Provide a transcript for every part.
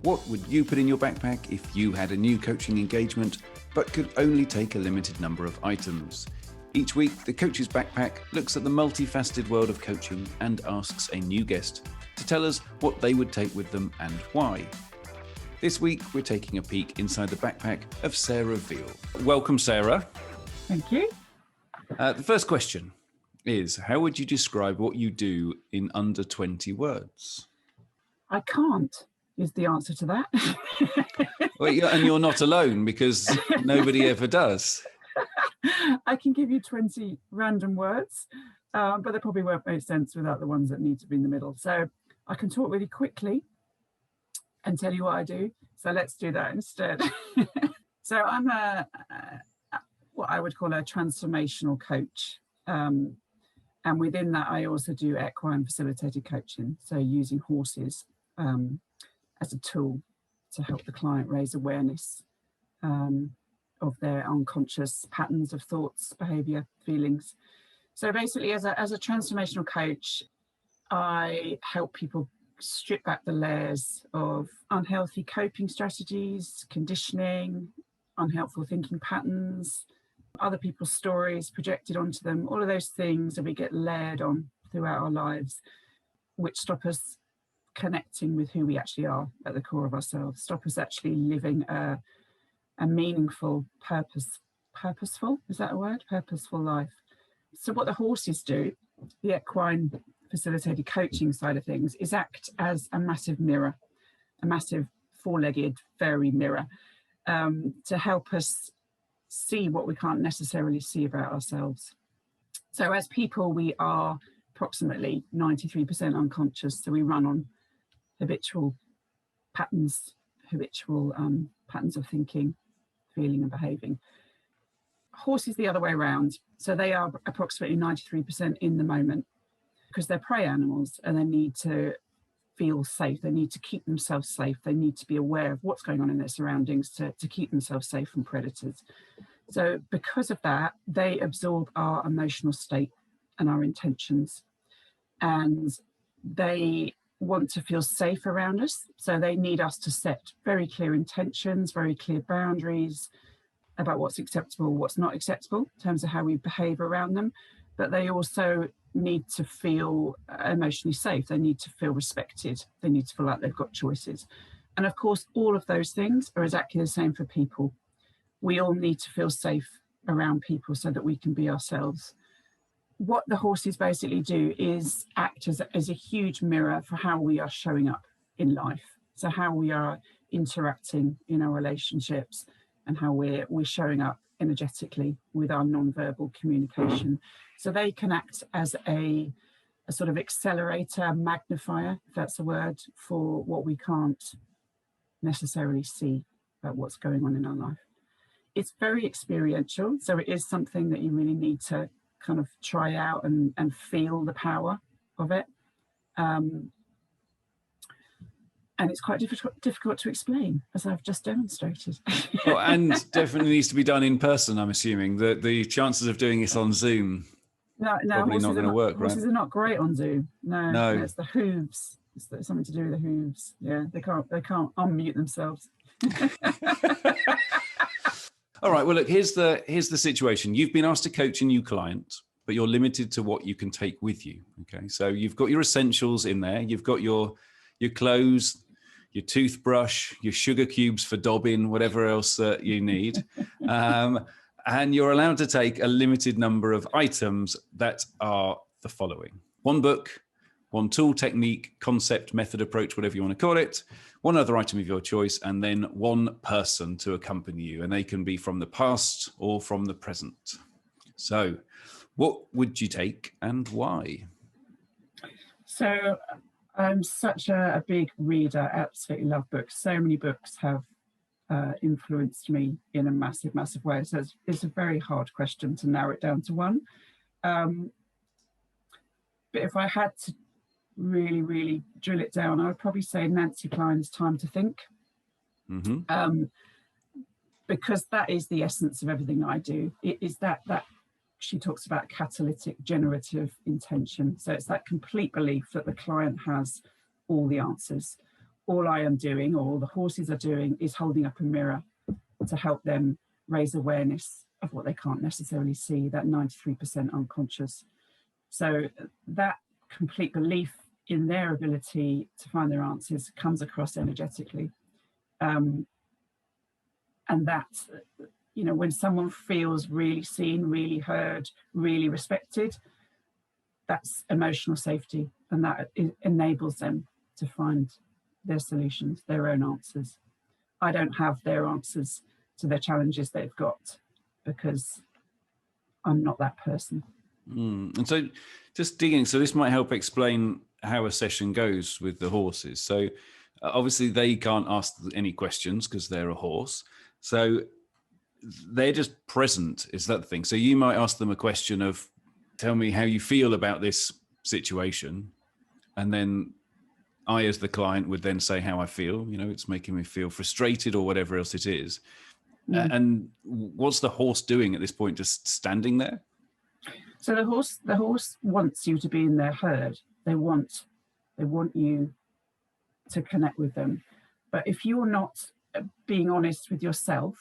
What would you put in your backpack if you had a new coaching engagement but could only take a limited number of items? Each week, the Coach's Backpack looks at the multifaceted world of coaching and asks a new guest to tell us what they would take with them and why. This week, we're taking a peek inside the backpack of Sarah Veall. Welcome, Sarah. Thank you. The first question is, how would you describe what you do in under 20 words? I can't, is the answer to that. Well, and you're not alone, because nobody ever does. I can give you 20 random words, but they probably won't make sense without the ones that need to be in the middle. So I can talk really quickly and tell you what I do. So let's do that instead. So I'm what I would call a transformational coach. And within that, I also do equine facilitated coaching. So using horses as a tool to help the client raise awareness of their unconscious patterns of thoughts, behaviour, feelings. So basically, as a transformational coach, I help people strip back the layers of unhealthy coping strategies, conditioning, unhelpful thinking patterns, other people's stories projected onto them, all of those things that we get layered on throughout our lives, which stop us connecting with who we actually are at the core of ourselves, stop us actually living a meaningful, purposeful, is that a word? Purposeful life. So what the horses do, the equine facilitated coaching side of things, is act as a massive mirror, a massive four-legged fairy mirror, to help us see what we can't necessarily see about ourselves. So as people, we are approximately 93% unconscious. So we run on habitual patterns of thinking, feeling and behaving. Horses the other way around. So they are approximately 93% in the moment because they're prey animals and they need to feel safe. They need to keep themselves safe. They need to be aware of what's going on in their surroundings to keep themselves safe from predators. So because of that, they absorb our emotional state and our intentions, and they want to feel safe around us. So they need us to set very clear intentions, very clear boundaries about what's acceptable, what's not acceptable in terms of how we behave around them. But they also need to feel emotionally safe. They need to feel respected. They need to feel like they've got choices. And of course, all of those things are exactly the same for people. We all need to feel safe around people so that we can be ourselves. What the horses basically do is act as a huge mirror for how we are showing up in life. So how we are interacting in our relationships and how we're showing up energetically with our non-verbal communication. So they can act as a sort of accelerator, magnifier, if that's a word, for what we can't necessarily see about what's going on in our life. It's very experiential, so it is something that you really need to kind of try out and feel the power of it. And it's quite difficult to explain, as I've just demonstrated. Well, and definitely needs to be done in person, I'm assuming. The chances of doing this on Zoom probably not going to work, right? Horses are not great on Zoom. No. It's the hooves. It's something to do with the hooves. Yeah, they can't unmute themselves. All right, well, look, here's the situation. You've been asked to coach a new client, but you're limited to what you can take with you, okay? So you've got your essentials in there. You've got your clothes, your toothbrush, your sugar cubes for daubing, whatever else that you need. And you're allowed to take a limited number of items that are the following: one book, one tool, technique, concept, method, approach, whatever you want to call it, one other item of your choice, and then one person to accompany you. And they can be from the past or from the present. So what would you take and why? So I'm such a big reader, absolutely love books. So many books have influenced me in a massive, massive way. So it's a very hard question to narrow it down to one. But if I had to really, really drill it down, I would probably say Nancy Klein's Time to Think. Mm-hmm. Because that is the essence of everything I do. It is that she talks about catalytic generative intention. So it's that complete belief that the client has all the answers, all I am doing, or all the horses are doing, is holding up a mirror to help them raise awareness of what they can't necessarily see, that 93% unconscious. So that complete belief in their ability to find their answers comes across energetically. And that, you know, when someone feels really seen, really heard, really respected, that's emotional safety, and that enables them to find their solutions, their own answers. I don't have their answers to their challenges they've got because I'm not that person. And so just digging, so this might help explain how a session goes with the horses. So obviously they can't ask any questions because they're a horse. So they're just present, is that the thing? So you might ask them a question of, tell me how you feel about this situation. And then I, as the client, would then say how I feel. You know, it's making me feel frustrated or whatever else it is. And what's the horse doing at this point? Just standing there? So the horse wants you to be in their herd. They want you to connect with them. But if you're not being honest with yourself,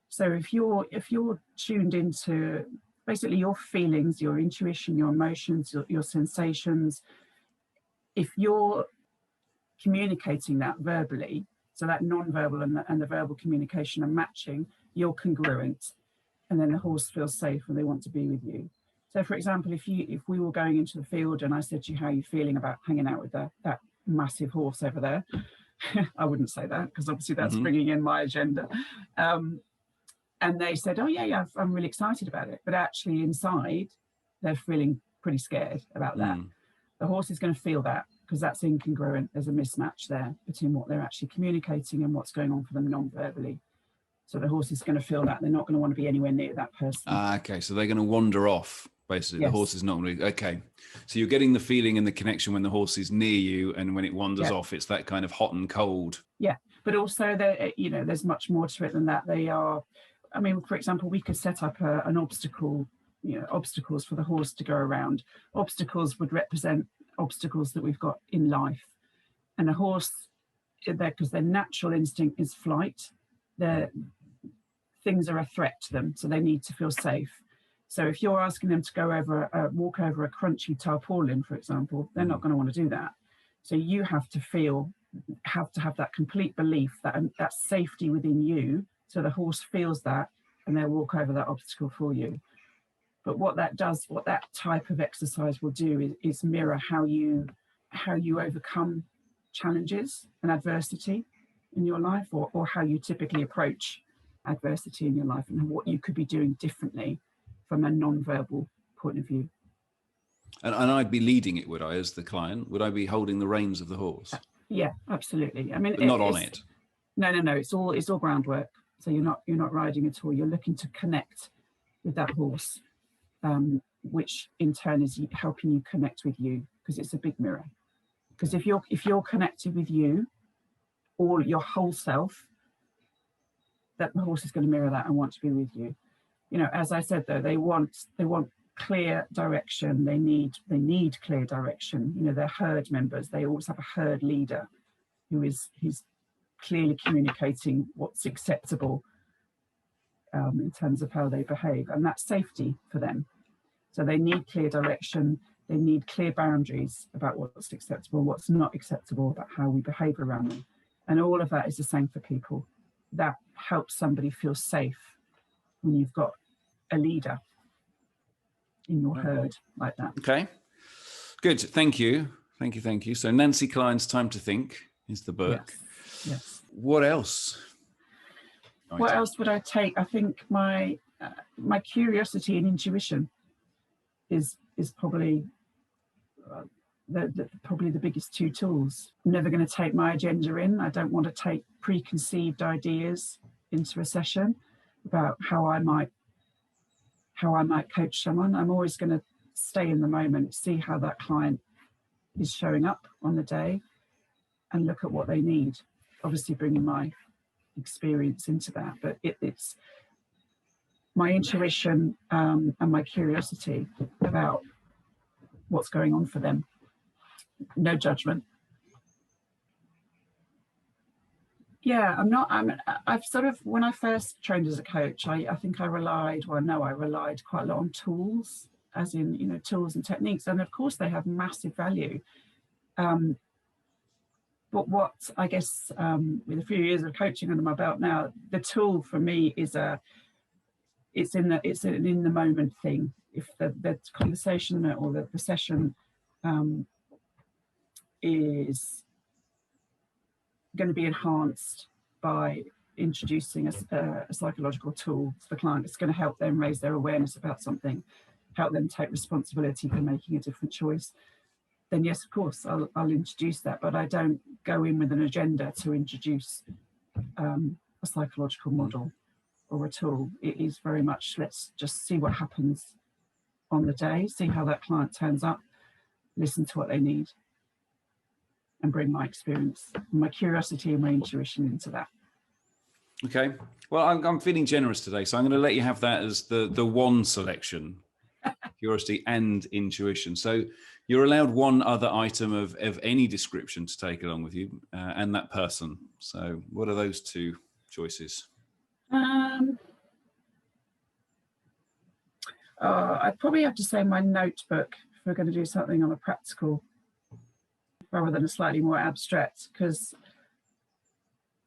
so if you're tuned into basically your feelings, your intuition, your emotions, your sensations, if you're communicating that verbally, so that non-verbal and the verbal communication are matching, you're congruent, and then the horse feels safe and they want to be with you. So for example, if we were going into the field and I said to you, how are you feeling about hanging out with that massive horse over there? I wouldn't say that because obviously that's bringing in my agenda. And they said, oh yeah, I'm really excited about it. But actually inside, they're feeling pretty scared about that. The horse is going to feel that because that's incongruent. There's a mismatch there between what they're actually communicating and what's going on for them non-verbally. So the horse is going to feel that. They're not going to want to be anywhere near that person. Okay, so they're going to wander off, basically. Yes. The horse is not going to... Okay, so you're getting the feeling and the connection when the horse is near you, and when it wanders off, it's that kind of hot and cold. Yeah, but also, there's much more to it than that. They are... I mean, for example, we could set up an obstacle, obstacles for the horse to go around. Obstacles would represent obstacles that we've got in life. And a horse, because their natural instinct is flight, things are a threat to them, so they need to feel safe. So if you're asking them to go walk over a crunchy tarpaulin, for example, they're not going to want to do that. So you have to have that complete belief that safety within you. So the horse feels that, and they'll walk over that obstacle for you. But what that type of exercise will do is mirror how you overcome challenges and adversity in your life, or how you typically approach adversity in your life, and what you could be doing differently from a non-verbal point of view. And I'd be leading it, would I, as the client? Would I be holding the reins of the horse? Yeah, absolutely. I mean, but not on it. No. It's all groundwork. So you're not riding at all. You're looking to connect with that horse, which in turn is helping you connect with you, because it's a big mirror. Because if you're connected with you, or your whole self, that the horse is going to mirror that and want to be with you. As I said though, they want clear direction. They need clear direction. They're herd members. They always have a herd leader who's clearly communicating what's acceptable in terms of how they behave, and that's safety for them. So they need clear direction. They need clear boundaries about what's acceptable, what's not acceptable, about how we behave around them. And all of that is the same for people. That helps somebody feel safe when you've got a leader in your herd like that. Okay, good. Thank you. So Nancy Klein's Time to Think is the book. Yes. What else? What else would I take? I think my curiosity and intuition is probably probably the biggest two tools. I'm never going to take my agenda in. I don't want to take preconceived ideas into a session about how I might coach someone. I'm always going to stay in the moment, see how that client is showing up on the day, and look at what they need. Obviously bringing my experience into that, but it's my intuition and my curiosity about what's going on for them. No judgment. Yeah, I've sort of, when I first trained as a coach, I think I relied quite a lot on tools, as in, you know, tools and techniques. And of course they have massive value. But what I guess, with a few years of coaching under my belt now, the tool for me is it's an in the moment thing. If the conversation or the session is going to be enhanced by introducing a psychological tool to the client, it's going to help them raise their awareness about something, help them take responsibility for making a different choice, then yes, of course, I'll introduce that. But I don't go in with an agenda to introduce a psychological model or a tool. It is very much, let's just see what happens on the day, see how that client turns up, listen to what they need, and bring my experience, my curiosity and my intuition into that. Okay. Well, I'm feeling generous today, so I'm going to let you have that as the one selection, curiosity and intuition. So you're allowed one other item of any description to take along with you, and that person. So what are those two choices? I'd probably have to say my notebook if we're going to do something on a practical rather than a slightly more abstract, because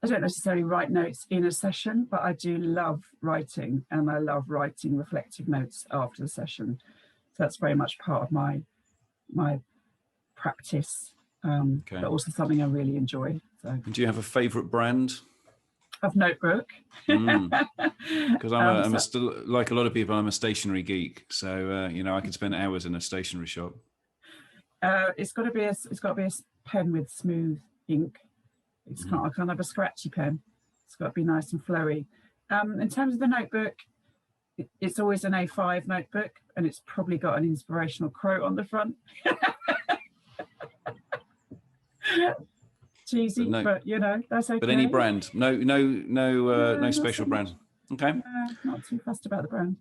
I don't necessarily write notes in a session, but I do love writing, and I love writing reflective notes after the session. So that's very much part of my practice, but also something I really enjoy. So, and do you have a favourite brand of notebook? Because I'm still, like a lot of people, I'm a stationery geek. So you know, I could spend hours in a stationery shop. It's got to be a pen with smooth ink. I can't have a scratchy pen. It's got to be nice and flowy. In terms of the notebook, it's always an A5 notebook, and it's probably got an inspirational quote on the front. Cheesy, but you know, that's okay. But any brand, no special brand. Okay. Not too fussed about the brand.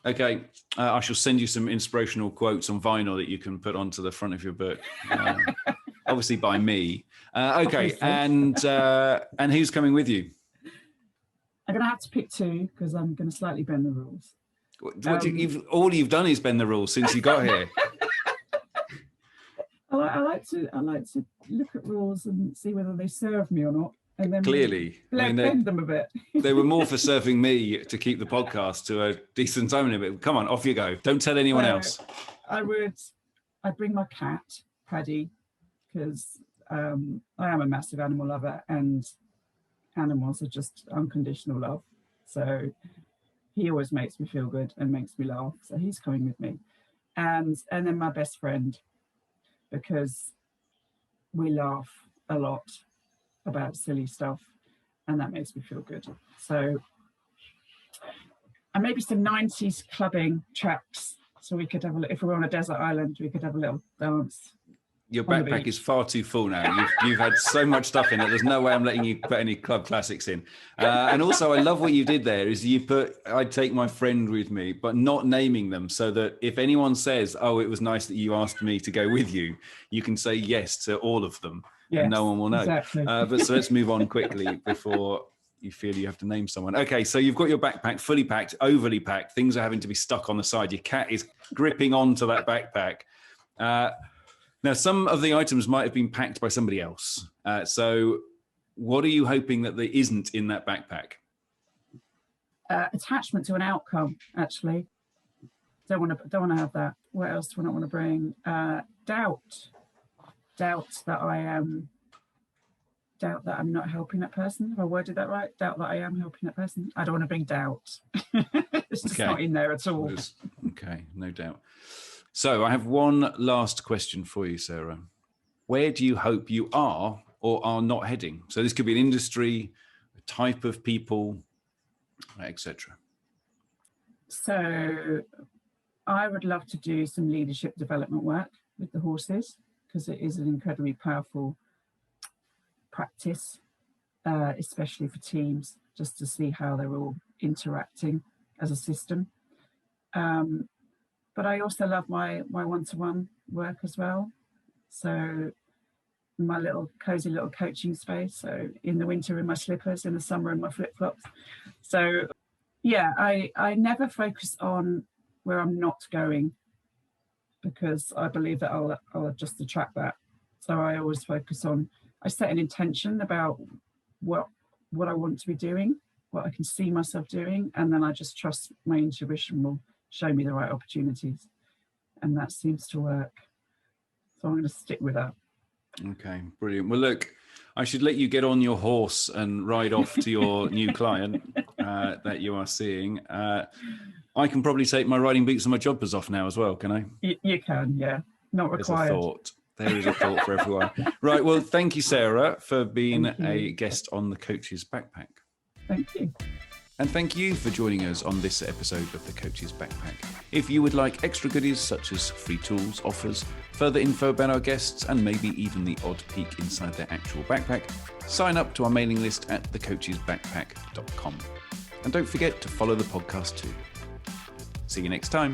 Okay, I shall send you some inspirational quotes on vinyl that you can put onto the front of your book. Obviously by me. Okay, and who's coming with you? I'm going to have to pick two because I'm going to slightly bend the rules. All you've done is bend the rules since you got here. I like to look at rules and see whether they serve me or not, and then clearly bend them a bit. They were more for serving me to keep the podcast to a decent time limit. Come on, off you go. Don't tell anyone else. I'd bring my cat, Paddy, because I am a massive animal lover, and animals are just unconditional love. So he always makes me feel good and makes me laugh. So he's coming with me, and then my best friend, because we laugh a lot about silly stuff, and that makes me feel good. So, and maybe some 90s clubbing tracks, so we could have if we were on a desert island, we could have a little dance. Your backpack is far too full now. You've had so much stuff in it. There's no way I'm letting you put any club classics in. And also, I love what you did there is you put, I'd take my friend with me, but not naming them, so that if anyone says, oh, it was nice that you asked me to go with you, you can say yes to all of them. Yes, and no one will know. Exactly. But so let's move on quickly before you feel you have to name someone. Okay, so you've got your backpack fully packed, overly packed. Things are having to be stuck on the side. Your cat is gripping onto that backpack. Now, some of the items might have been packed by somebody else. So what are you hoping that there isn't in that backpack? Attachment to an outcome, actually. Don't want to have that. What else do I not want to bring? Doubt that I'm not helping that person. Have I worded that right? Doubt that I am helping that person. I don't want to bring doubt. It's just not in there at all. Okay, no doubt. So I have one last question for you, Sarah. Where do you hope you are or are not heading? So this could be an industry, a type of people, etc. So I would love to do some leadership development work with the horses, because it is an incredibly powerful practice, especially for teams, just to see how they're all interacting as a system. But I also love my one-to-one work as well. So my little cozy little coaching space. So in the winter in my slippers, in the summer in my flip-flops. So yeah, I never focus on where I'm not going, because I believe that I'll just attract that. So I always focus on, I set an intention about what I want to be doing, what I can see myself doing, and then I just trust my intuition will show me the right opportunities. And that seems to work. So I'm going to stick with that. Okay, brilliant. Well, look, I should let you get on your horse and ride off to your new client that you are seeing. I can probably take my riding boots and my joggers off now as well, can I? You can, yeah. Not required. There's a thought. There is a thought for everyone. Right, well, thank you, Sarah, for being a guest on the Coach's Backpack. Thank you. And thank you for joining us on this episode of the Coach's Backpack. If you would like extra goodies such as free tools, offers, further info about our guests, and maybe even the odd peek inside their actual backpack, sign up to our mailing list at thecoachesbackpack.com. And don't forget to follow the podcast too. See you next time.